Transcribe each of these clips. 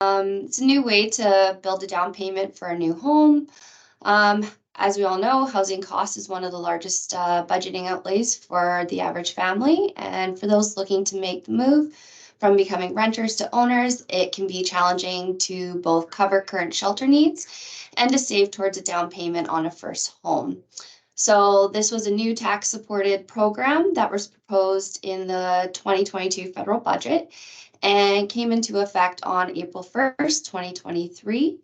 It's a new way to build a down payment for a new home. Um, as we all know, housing costs is one of the largest budgeting outlays for the average family. And for those looking to make the move from becoming renters to owners, it can be challenging to both cover current shelter needs and to save towards a down payment on a first home. So this was a new tax supported program that was proposed in the 2022 federal budget and came into effect on April 1st, 2023.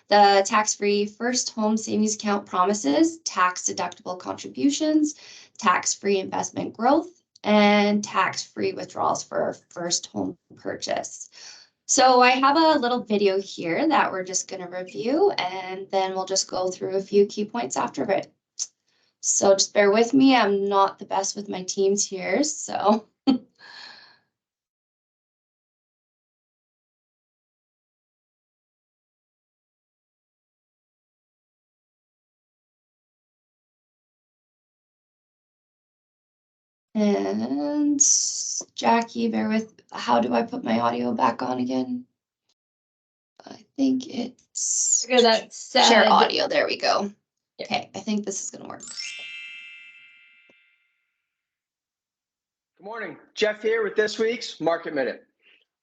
The tax-free first home savings account promises tax-deductible contributions, tax-free investment growth, and tax-free withdrawals for first home purchase. So I have a little video here that we're just going to review, and then we'll just go through a few key points after it. So just bear with me. I'm not the best with my teams here, so. And Jackie, bear with, how do I put my audio back on again? I think it's share audio. There we go. Yeah. Okay, I think this is gonna work. Good morning, Jeff here with this week's Market Minute.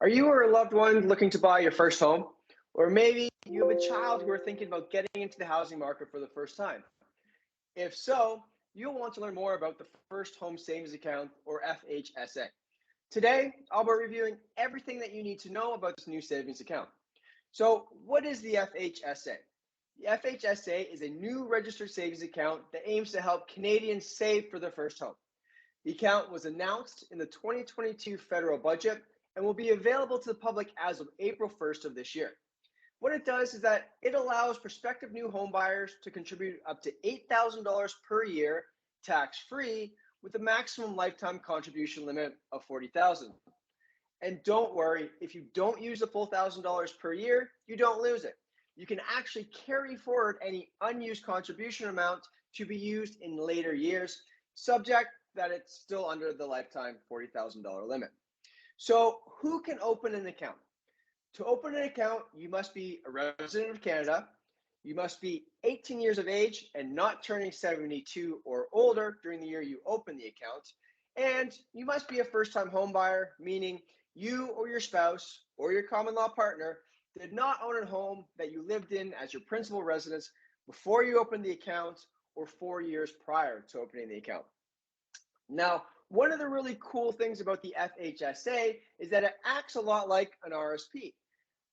Are you or a loved one looking to buy your first home? Or maybe you have a child who are thinking about getting into the housing market for the first time? If so, you'll want to learn more about the First Home Savings Account, or FHSA. Today, I'll be reviewing everything that you need to know about this new savings account. So, what is the FHSA? The FHSA is a new registered savings account that aims to help Canadians save for their first home. The account was announced in the 2022 federal budget and will be available to the public as of April 1st of this year. What it does is that it allows prospective new home buyers to contribute up to $8,000 per year tax-free with a maximum lifetime contribution limit of $40,000. And don't worry, if you don't use the full $1,000 per year, you don't lose it. You can actually carry forward any unused contribution amount to be used in later years, subject that it's still under the lifetime $40,000 limit. So who can open an account? To open an account, you must be a resident of Canada, you must be 18 years of age and not turning 72 or older during the year you open the account, and you must be a first-time home buyer, meaning you or your spouse or your common law partner did not own a home that you lived in as your principal residence before you opened the account or 4 years prior to opening the account. Now, one of the really cool things about the FHSA is that it acts a lot like an RSP.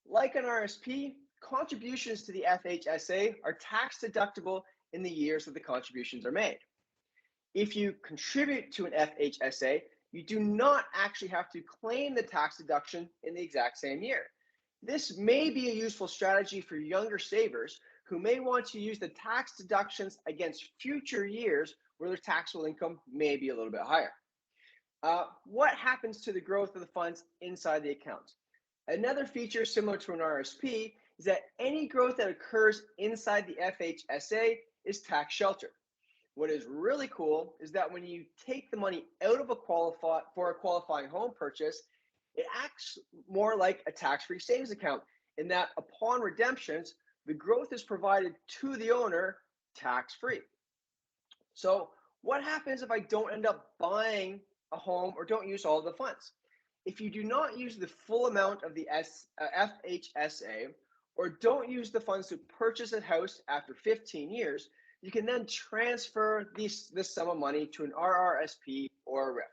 Like an RSP, contributions to the FHSA are tax deductible in the years that the contributions are made. If you contribute to an FHSA, you do not actually have to claim the tax deduction in the exact same year. This may be a useful strategy for younger savers who may want to use the tax deductions against future years where their taxable income may be a little bit higher. What happens to the growth of the funds inside the account? Another feature similar to an RSP is that any growth that occurs inside the FHSA is tax sheltered. What is really cool is that when you take the money out of a qualifying home purchase, it acts more like a tax-free savings account in that upon redemptions, the growth is provided to the owner tax-free. So what happens if I don't end up buying a home or don't use all of the funds? If you do not use the full amount of the FHSA or don't use the funds to purchase a house after 15 years, you can then transfer this sum of money to an RRSP or a RIF.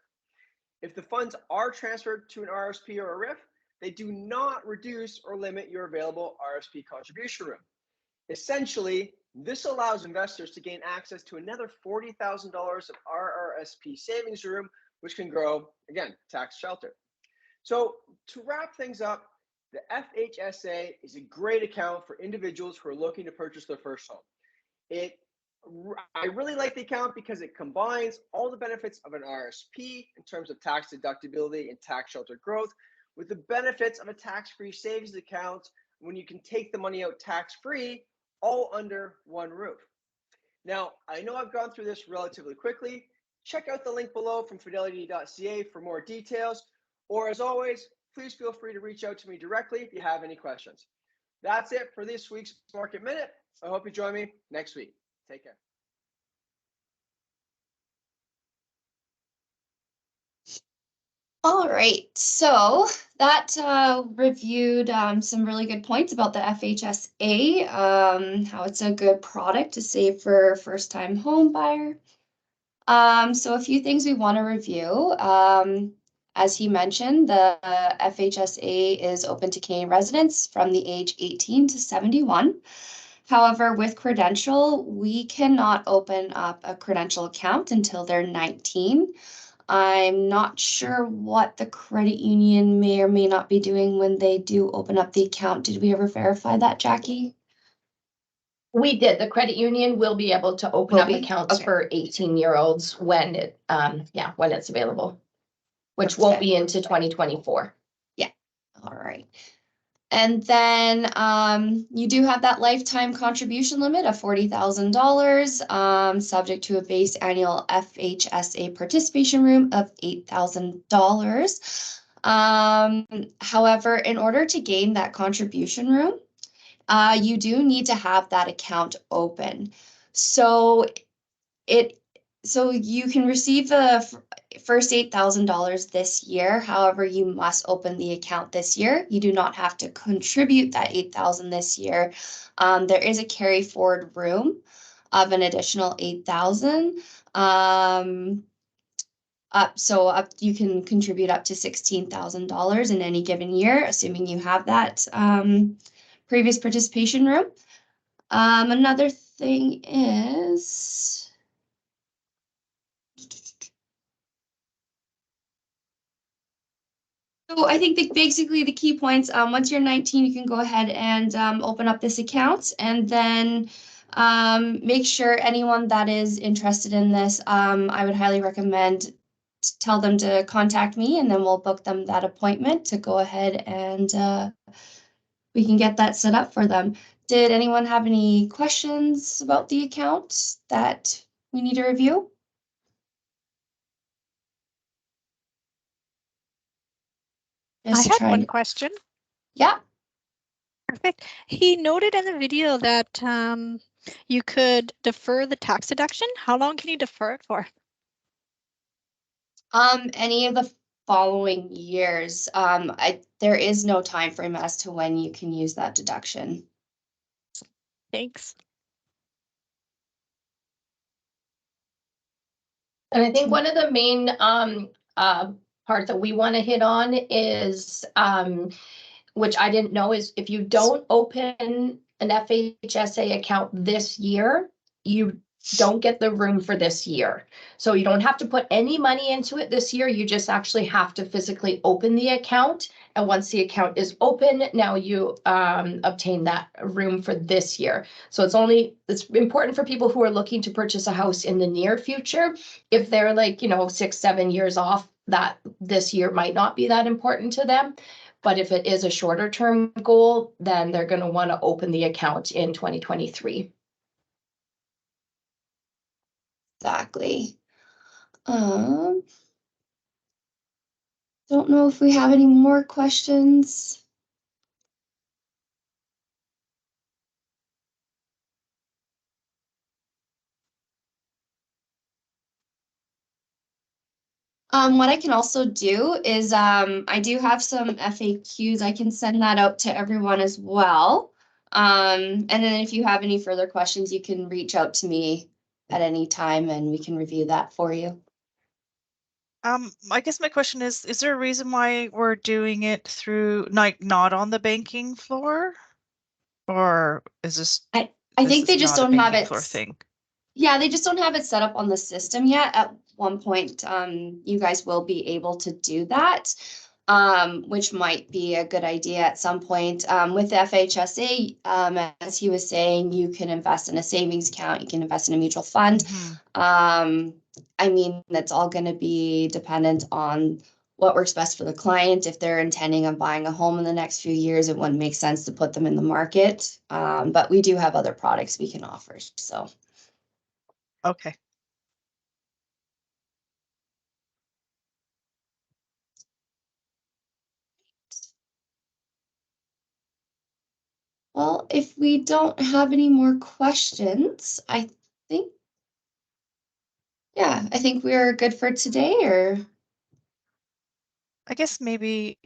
If the funds are transferred to an RRSP or a RIF, they do not reduce or limit your available RRSP contribution room. Essentially, this allows investors to gain access to another $40,000 of RRSP savings room, which can grow, again, tax sheltered. So to wrap things up, the FHSA is a great account for individuals who are looking to purchase their first home. I really like the account because it combines all the benefits of an RSP in terms of tax deductibility and tax sheltered growth with the benefits of a tax-free savings account when you can take the money out tax-free, all under one roof. Now, I know I've gone through this relatively quickly. Check out the link below from fidelity.ca for more details. Or as always, please feel free to reach out to me directly if you have any questions. That's it for this week's Market Minute. I hope you join me next week. Take care. All right, so that reviewed some really good points about the FHSA, how it's a good product to save for first-time home buyer. So a few things we want to review. As he mentioned, the FHSA is open to Canadian residents from the age 18 to 71. However, with Credential, we cannot open up a Credential account until they're 19. I'm not sure what the credit union may or may not be doing when they do open up the account. Did we ever verify that, Jackie? We did. The credit union will be able to open up accounts Okay. for 18-year-olds when it, when it's available, which won't be into 2024. Yeah. All right. And then you do have that lifetime contribution limit of $40,000, subject to a base annual FHSA participation room of $8,000. However, in order to gain that contribution room, you do need to have that account open. So you can receive the first $8,000 this year. However, you must open the account this year. You do not have to contribute that $8,000 this year. There is a carry forward room of an additional $8,000. You can contribute up to $16,000 in any given year, assuming you have that previous participation room. Another thing is, so I think basically the key points, once you're 19, you can go ahead and open up this account, and then make sure anyone that is interested in this, I would highly recommend tell them to contact me, and then we'll book them that appointment to go ahead and we can get that set up for them. Did anyone have any questions about the account that we need to review? I had one question. Yeah. Perfect. He noted in the video that you could defer the tax deduction. How long can you defer it for? Any of the following years. There is no time frame as to when you can use that deduction. Thanks. And I think one of the main parts that we want to hit on is, which I didn't know, is if you don't open an FHSA account this year, you don't get the room for this year. So you don't have to put any money into it this year. You just actually have to physically open the account. And once the account is open, now you obtain that room for this year. So it's important for people who are looking to purchase a house in the near future. If they're like, 6-7 years off, that this year might not be that important to them. But if it is a shorter term goal, then they're going to want to open the account in 2023. Exactly. Don't know if we have any more questions. What I can also do is I do have some FAQs. I can send that out to everyone as well. And then if you have any further questions, you can reach out to me at any time and we can review that for you. I guess my question is there a reason why we're doing it through not on the banking floor? Or is this I think they just don't have it. floor thing? Yeah, they just don't have it set up on the system yet. At one point, you guys will be able to do that, which might be a good idea at some point. With FHSA, as he was saying, you can invest in a savings account, you can invest in a mutual fund. Mm-hmm. I mean, that's all going to be dependent on what works best for the client. If they're intending on buying a home in the next few years, it wouldn't make sense to put them in the market. But we do have other products we can offer, so. Okay. Well, if we don't have any more questions, I think, yeah, I think we're good for today, or I guess maybe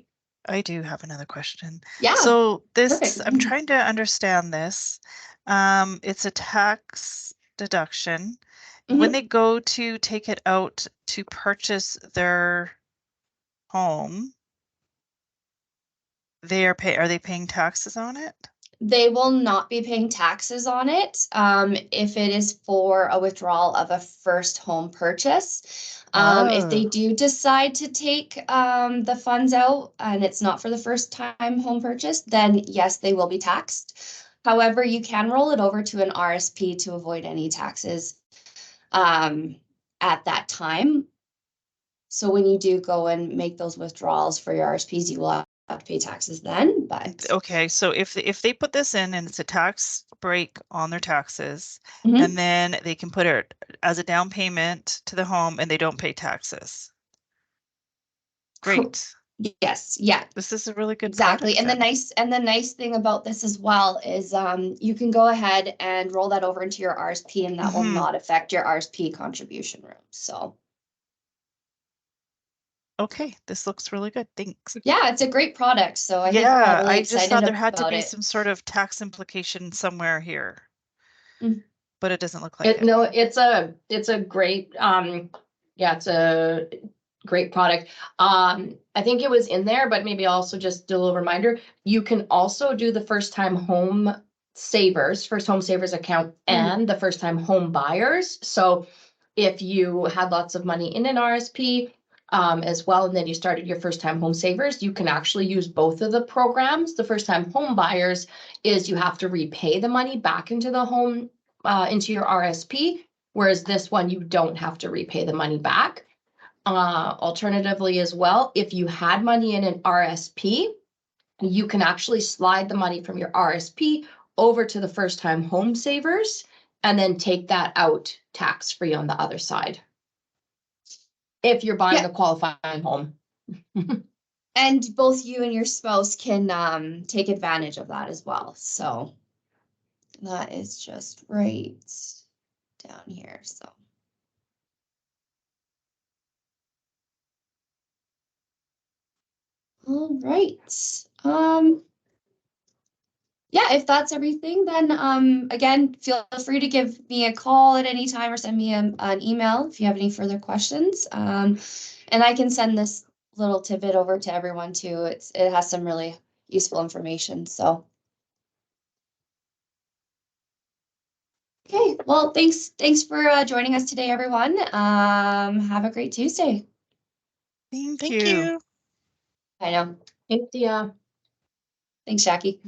I do have another question. yeah, So this, perfect. I'm trying to understand this. It's a tax deduction. When Mhm. they go to take it out to purchase their home, are they paying taxes on it? They will not be paying taxes on it if it is for a withdrawal of a first home purchase. If they Oh, do decide to take the funds out and it's not for the first time home purchase, then yes, they will be taxed. However, you can roll it over to an RSP to avoid any taxes at that time. So when you do go and make those withdrawals for your RSPs, you will have to pay taxes then, but. okay. So if they put this in and it's a tax break on their taxes, Mhm. and then they can put it as a down payment to the home and they don't pay taxes. Great. Yes, yeah, This is a really good exactly. product And the nice thing about this as well is you can go ahead and roll that over into your RSP and that will Mhm. not affect your RSP contribution room. So Okay, this looks really good. Thanks. yeah, it's a great product. So I think we're all Yeah, really I just excited thought there had to about be it. some sort of tax implication somewhere here. Mm. But it doesn't look like it. No, it's a great, yeah, it's a great product. I think it was in there, but maybe also just a little reminder, you can also do the first time home savers account and the first time home buyers. So if you had lots of money in an RSP as well, and then you started your first time home savers, you can actually use both of the programs. The first time home buyers is you have to repay the money back into the home, into your RSP, whereas this one, you don't have to repay the money back. Alternatively as well, if you had money in an RSP, you can actually slide the money from your RSP over to the first time home savers and then take that out tax-free on the other side. If you're buying Yeah. a qualifying home. And both you and your spouse can take advantage of that as well. So that is just right down here. So. All right. Yeah, if that's everything, then again, feel free to give me a call at any time or send me an email if you have any further questions. And I can send this little tidbit over to everyone too. It has some really useful information. So okay, well, thanks for joining us today, everyone. Have a great Tuesday. Thank Thank you. you. I know. Thanks, Dia. Thanks, Jackie.